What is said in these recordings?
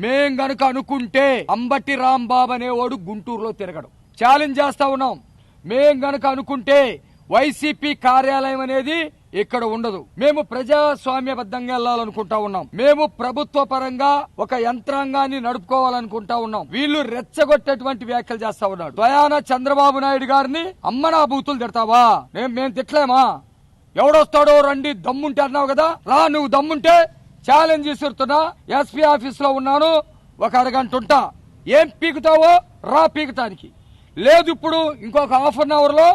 మేం గనుక అనుకుంటే అంబటి రాంబాబు అనేవాడు గుంటూరులో తిరగడు. ఛాలెంజ్ చేస్తా ఉన్నాం. మేం గనుక అనుకుంటే వైసీపీ కార్యాలయం అనేది ఇక్కడ ఉండదు. మేము ప్రజాస్వామ్యబద్ధంగా వెళ్లాలనుకుంటా ఉన్నాం. మేము ప్రభుత్వ పరంగా ఒక యంత్రాంగాన్ని నడుపుకోవాలనుకుంటా ఉన్నాం. వీళ్ళు రెచ్చగొట్టేటువంటి వ్యాఖ్యలు చేస్తా ఉన్నాడు. స్వయాన చంద్రబాబు నాయుడు గారిని అమ్మనా బూతులు తిడతావా? మేము తిట్టలేమా? ఎవడొస్తాడో రండి, దమ్ముంటే అన్నావు కదా, రా. నువ్వు దమ్ముంటే ఛాలెంజ్ విసురుతున్నా. ఎస్పీ ఆఫీస్ లో ఉన్నాను, ఒక అరగంట ఉంటా. ఏం పీకుతావో రా పీకటానికి. లేదు ఇప్పుడు ఇంకొక హాఫ్ అన్ అవర్ లో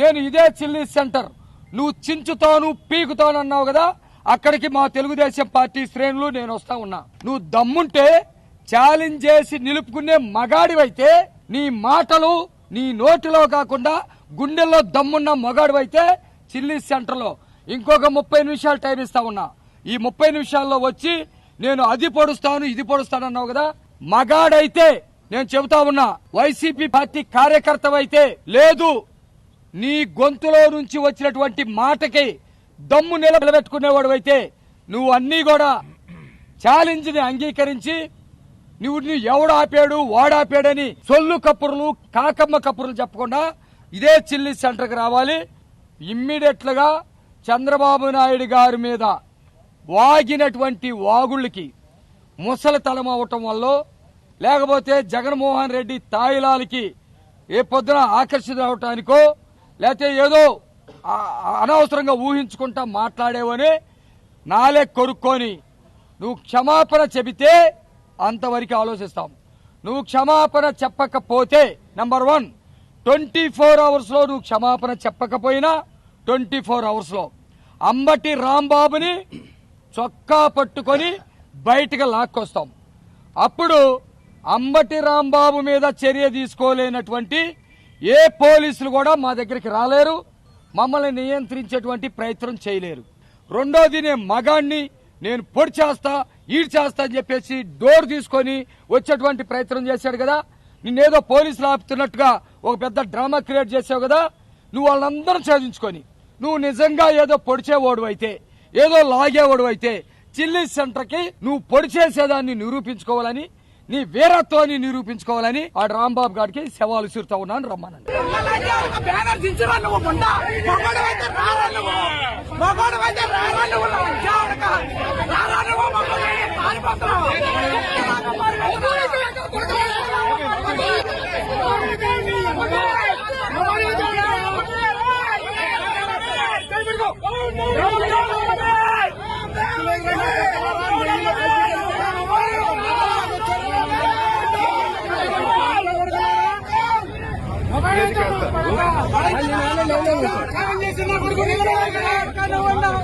నేను ఇదే చిల్లీ సెంటర్ నువ్వు చించుతాను పీకుతాను అన్నావు కదా, అక్కడికి మా తెలుగుదేశం పార్టీ శ్రేణులు నేను వస్తా ఉన్నా. నువ్వు దమ్ముంటే ఛాలెంజ్ చేసి నిలుపుకునే మగాడివైతే, నీ మాటలు నీ నోటిలో కాకుండా గుండెల్లో దమ్మున్న మగాడివైతే చిల్లీ సెంటర్ లో ఇంకొక 30 నిమిషాలు టైం ఇస్తా ఉన్నా. ఈ 30 నిమిషాల్లో వచ్చి నేను అది పొడుస్తాను ఇది పొడుస్తాను అన్నావు కదా, మగాడైతే నేను చెబుతా ఉన్నా. వైసీపీ పార్టీ కార్యకర్తవైతే, లేదు నీ గొంతులో నుంచి వచ్చినటువంటి మాటకి దమ్ము నిలబెట్టుకునేవాడు అయితే నువ్వు అన్నీ కూడా ఛాలెంజ్ ని అంగీకరించి నువ్వు ఎవడు ఆపాడు వాడాపాడని సొల్లు కప్పుర్లు కాకమ్మ కప్పుర్లు చెప్పకుండా ఇదే చిల్లీ సెంటర్కి రావాలి. ఇమ్మీడియట్ గా చంద్రబాబు నాయుడు గారి మీద వాగినటువంటి వాగుళ్ళకి ముసలితలం అవటం వల్ల, లేకపోతే జగన్మోహన్ రెడ్డి తాయిలాలకి ఏ పొద్దున ఆకర్షిత అవటానికో, లేకపోతే ఏదో అనవసరంగా ఊహించుకుంటా మాట్లాడేవని నాలే కొరుక్కొని నువ్వు క్షమాపణ చెబితే అంతవరకు ఆలోచిస్తాం. నువ్వు క్షమాపణ చెప్పకపోతే నంబర్ 1 24 అవర్స్ లో నువ్వు క్షమాపణ చెప్పకపోయినా 24 అవర్స్ లో అంబటి రాంబాబుని చొక్కా పట్టుకొని బయటకు లాక్కొస్తాం. అప్పుడు అంబటి రాంబాబు మీద చర్య తీసుకోలేనటువంటి ఏ పోలీసులు కూడా మా దగ్గరికి రాలేరు, మమ్మల్ని నియంత్రించేటువంటి ప్రయత్నం చేయలేరు. రెండోది, నేను మగాణ్ణి, నేను పొడి చేస్తా ఈడ్ చేస్తా అని చెప్పేసి డోర్ తీసుకొని వచ్చేటువంటి ప్రయత్నం చేశాడు కదా. నిన్నేదో పోలీసులు ఆపుతున్నట్టుగా ఒక పెద్ద డ్రామా క్రియేట్ చేసావు కదా. నువ్వు వాళ్ళందరూ ఛేదించుకొని నువ్వు నిజంగా ఏదో పొడిచేవాడు అయితే, ఏదో లాగేవాడు అయితే చిల్లీ సెంటర్కి నువ్వు పొడి చేసేదాన్ని నిరూపించుకోవాలని, నీ వీరత్వాన్ని నిరూపించుకోవాలని ఆ రాంబాబు గారికి సవాలు విసురుతా ఉన్నాను. రమ్మనండి.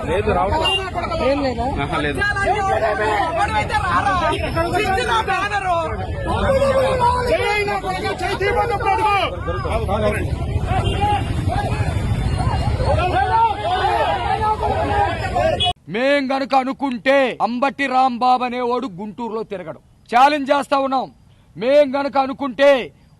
లేదు మేం గనుక అనుకుంటే అంబటి రాంబాబు అనేవాడు గుంటూరులో తిరగడు. ఛాలెంజ్ చేస్తా ఉన్నాం. మేం గనుక అనుకుంటే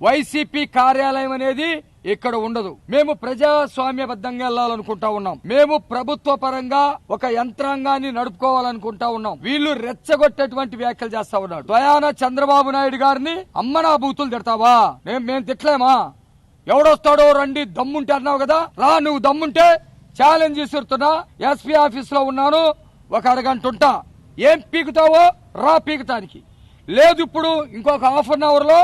వైసీపీ కార్యాలయం అనేది ఇక్కడ ఉండదు. మేము ప్రజాస్వామ్యబద్ధంగా వెళ్లాలనుకుంటా ఉన్నాం. మేము ప్రభుత్వ పరంగా ఒక యంత్రాంగాన్ని నడుపుకోవాలనుకుంటా ఉన్నాం. వీళ్ళు రెచ్చగొట్టేటువంటి వ్యాఖ్యలు చేస్తా ఉన్నాడు. స్వయాన చంద్రబాబు నాయుడు గారిని అమ్మనా బూతులు తిడతావా? మేము తిట్టలేమా? ఎవడొస్తాడో రండి, దమ్ముంటే అన్నావు కదా, రా. నువ్వు దమ్ముంటే ఛాలెంజ్ విసురుతున్నా. ఎస్పీ ఆఫీస్ లో ఉన్నాను, ఒక అరగంట ఉంటా. ఏం పీకుతావో రా పీకటానికి. లేదు ఇప్పుడు ఇంకొక హాఫ్ అన్ అవర్ లో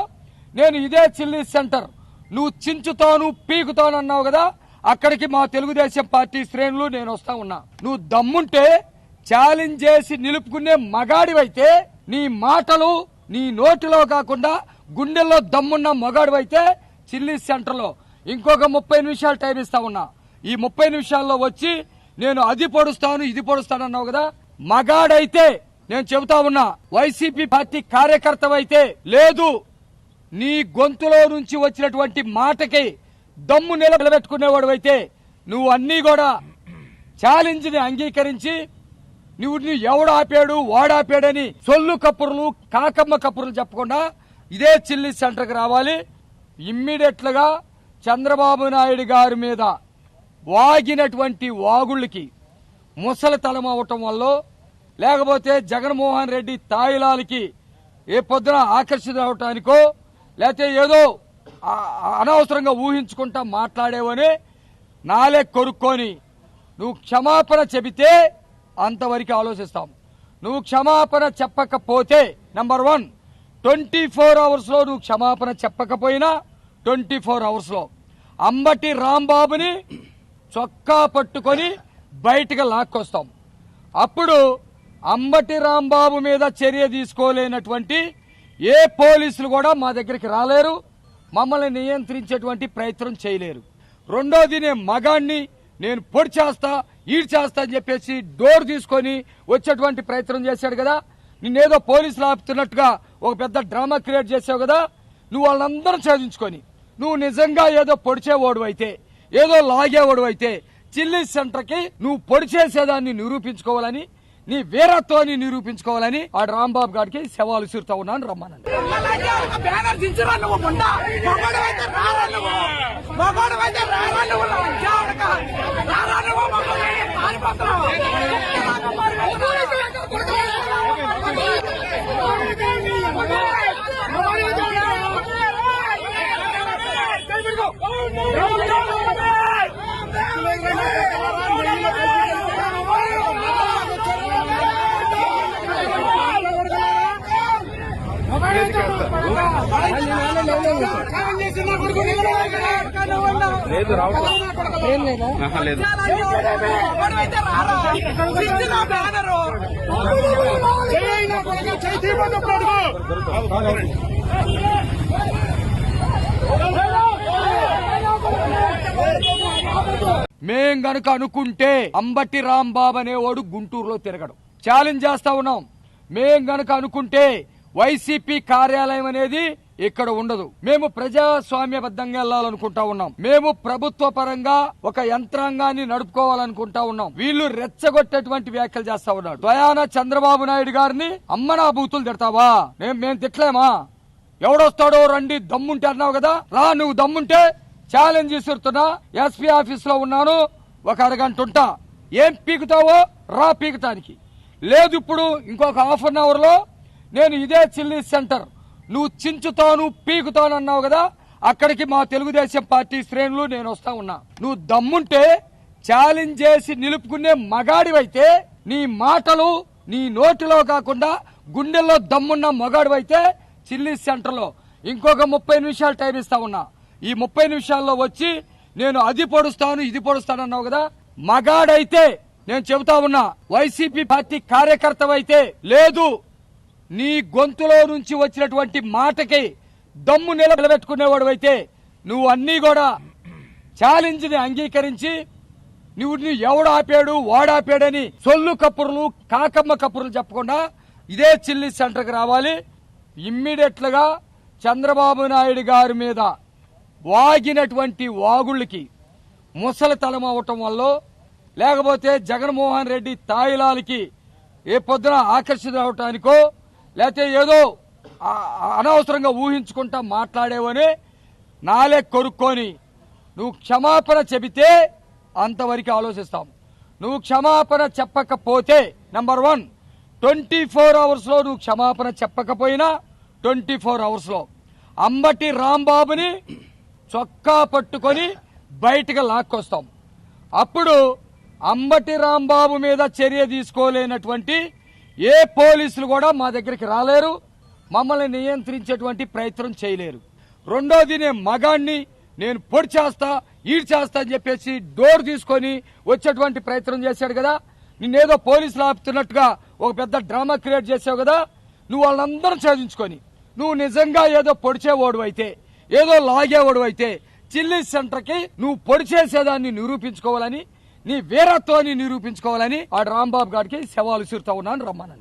నేను ఇదే చిల్లీ సెంటర్ నువ్వు చించుతాను పీకుతాను అన్నావు కదా, అక్కడికి మా తెలుగుదేశం పార్టీ శ్రేణులు నేను వస్తా ఉన్నా. నువ్వు దమ్ముంటే ఛాలెంజ్ చేసి నిలుపుకునే మగాడివైతే, నీ మాటలు నీ నోటిలో కాకుండా గుండెల్లో దమ్మున్న మగాడివైతే చిల్లీ సెంటర్ లో ఇంకొక 30 నిమిషాలు టైం ఇస్తా ఉన్నా. ఈ 30 నిమిషాల్లో వచ్చి నేను అది పొడుస్తాను ఇది పొడుస్తాను అన్నావు కదా, మగాడైతే నేను చెబుతా ఉన్నా. వైసీపీ పార్టీ కార్యకర్తవైతే, లేదు నీ గొంతులో నుంచి వచ్చినటువంటి మాటకి దమ్ము నిలబెట్టుకునేవాడు అయితే నువ్వు అన్నీ కూడా ఛాలెంజ్ ని అంగీకరించి నువ్వు ఎవడు ఆపాడు వాడాపాడని సొల్లు కప్పుర్లు కాకమ్మ కప్పుర్లు చెప్పకుండా ఇదే చిల్లీ సెంటర్కి రావాలి. ఇమ్మీడియట్ గా చంద్రబాబు నాయుడు గారి మీద వాగినటువంటి వాగుళ్ళకి ముసలితలం అవటం వల్ల, లేకపోతే జగన్మోహన్ రెడ్డి తాయిలాలకి ఏ పొద్దున ఆకర్షిత అవటానికో లేకపోతే ఏదో అనవసరంగా ఊహించుకుంటా మాట్లాడేవని నాలే కొరుక్కొని నువ్వు క్షమాపణ చెబితే అంతవరకు ఆలోచిస్తాం. నువ్వు క్షమాపణ చెప్పకపోతే నంబర్ 1 24 అవర్స్లో నువ్వు క్షమాపణ చెప్పకపోయినా 24 అవర్స్లో అంబటి రాంబాబుని చొక్కా పట్టుకొని బయటకు లాక్కొస్తాం. అప్పుడు అంబటి రాంబాబు మీద చర్య తీసుకోలేనటువంటి ఏ పోలీసులు కూడా మా దగ్గరికి రాలేరు, మమ్మల్ని నియంత్రించేటువంటి ప్రయత్నం చేయలేరు. రెండోది, నేను మగాణ్ణి, నేను పొడి చేస్తా ఈడ్ చేస్తా అని చెప్పేసి డోర్ తీసుకొని వచ్చేటువంటి ప్రయత్నం చేశాడు కదా. నిన్నేదో పోలీసులు ఆపుతున్నట్టుగా ఒక పెద్ద డ్రామా క్రియేట్ చేసావు కదా. నువ్వు వాళ్ళందరూ ఛేదించుకొని నువ్వు నిజంగా ఏదో పొడిచేవాడు అయితే, ఏదో లాగేవాడు అయితే చిల్లీ సెంటర్కి నువ్వు పొడి చేసేదాన్ని నిరూపించుకోవాలని, నీ వీరత్వాన్ని నిరూపించుకోవాలని ఆ రాంబాబు గారికి సవాలు విసురుతా ఉన్నాను. రమ్మనండి. లేదు మేం గనుక అనుకుంటే అంబటి రాంబాబు అనేవాడు గుంటూరులో తిరగడు. ఛాలెంజ్ చేస్తా ఉన్నాం. మేం గనుక అనుకుంటే వైసీపీ కార్యాలయం అనేది ఇక్కడ ఉండదు. మేము ప్రజాస్వామ్యబద్ధంగా వెళ్లాలనుకుంటా ఉన్నాం. మేము ప్రభుత్వ పరంగా ఒక యంత్రాంగాన్ని నడుపుకోవాలనుకుంటా ఉన్నాం. వీళ్ళు రెచ్చగొట్టేటువంటి వ్యాఖ్యలు చేస్తా ఉన్నాడు. స్వయాన చంద్రబాబు నాయుడు గారిని అమ్మనా బూతులు తిడతావా? మేము తిట్టలేమా? ఎవడొస్తాడో రండి, దమ్ముంటే అన్నావు కదా, రా. నువ్వు దమ్ముంటే ఛాలెంజ్ విసురుతున్నా. ఎస్పీ ఆఫీస్ లో ఉన్నాను, ఒక అరగంట ఉంటా. ఏం పీకుతావో రా పీకటానికి. లేదు ఇప్పుడు ఇంకొక హాఫ్ అన్ అవర్ లో నేను ఇదే చిల్లీ సెంటర్ నువ్వు చించుతాను పీకుతాను అన్నావు కదా, అక్కడికి మా తెలుగుదేశం పార్టీ శ్రేణులు నేను వస్తా ఉన్నా. నువ్వు దమ్ముంటే ఛాలెంజ్ చేసి నిలుపుకునే మగాడివైతే, నీ మాటలు నీ నోటిలో కాకుండా గుండెల్లో దమ్మున్న మగాడివైతే చిల్లీ సెంటర్ లో ఇంకొక 30 నిమిషాలు టైం ఇస్తా ఉన్నా. ఈ 30 నిమిషాల్లో వచ్చి నేను అది పొడుస్తాను ఇది పొడుస్తాను అన్నావు కదా. మగాడైతే నేను చెబుతా ఉన్నా, వైసీపీ పార్టీ కార్యకర్తవైతే, లేదు నీ గొంతులో నుంచి వచ్చినటువంటి మాటకి దమ్ము నిలబెట్టుకునేవాడు అయితే నువ్వు అన్నీ కూడా ఛాలెంజ్ ని అంగీకరించి నువ్వు ఎవడు ఆపాడు వాడాపాడని సొల్లు కప్పుర్లు కాకమ్మ కప్పుర్లు చెప్పకుండా ఇదే చిల్లీ సెంటర్కి రావాలి. ఇమ్మీడియట్ గా చంద్రబాబు నాయుడు గారి మీద వాగినటువంటి వాగుళ్ళకి ముసలితలం అవటం వల్ల, లేకపోతే జగన్మోహన్ రెడ్డి తాయిలాలకి ఏ పొద్దున ఆకర్షిత అవటానికో లేకపోతే ఏదో అనవసరంగా ఊహించుకుంటా మాట్లాడేవని నాలే కొరుక్కొని నువ్వు క్షమాపణ చెబితే అంతవరకు ఆలోచిస్తాం. నువ్వు క్షమాపణ చెప్పకపోతే నంబర్ 1 24 అవర్స్లో నువ్వు క్షమాపణ చెప్పకపోయినా 24 అవర్స్లో అంబటి రాంబాబుని చొక్కా పట్టుకొని బయటకు లాక్కొస్తాం. అప్పుడు అంబటి రాంబాబు మీద చర్య తీసుకోలేనటువంటి ఏ పోలీసులు కూడా మా దగ్గరికి రాలేరు, మమ్మల్ని నియంత్రించేటువంటి ప్రయత్నం చేయలేరు. రెండోది, నేను మగాణ్ణి, నేను పొడి చేస్తా ఈడ్ చేస్తా అని చెప్పేసి డోర్ తీసుకొని వచ్చేటువంటి ప్రయత్నం చేశాడు కదా. నిన్నేదో పోలీసులు ఆపుతున్నట్టుగా ఒక పెద్ద డ్రామా క్రియేట్ చేసావు కదా. నువ్వు వాళ్ళందరూ ఛేదించుకొని నువ్వు నిజంగా ఏదో పొడిచేవాడు అయితే, ఏదో లాగేవాడు అయితే చిల్లీ సెంటర్కి నువ్వు పొడి చేసేదాన్ని నిరూపించుకోవాలని, నీ వీరత్వాన్ని నిరూపించుకోవాలని ఆ రాంబాబు గారికి సవాలు విసురుతా ఉన్నాను. రమ్మనండి.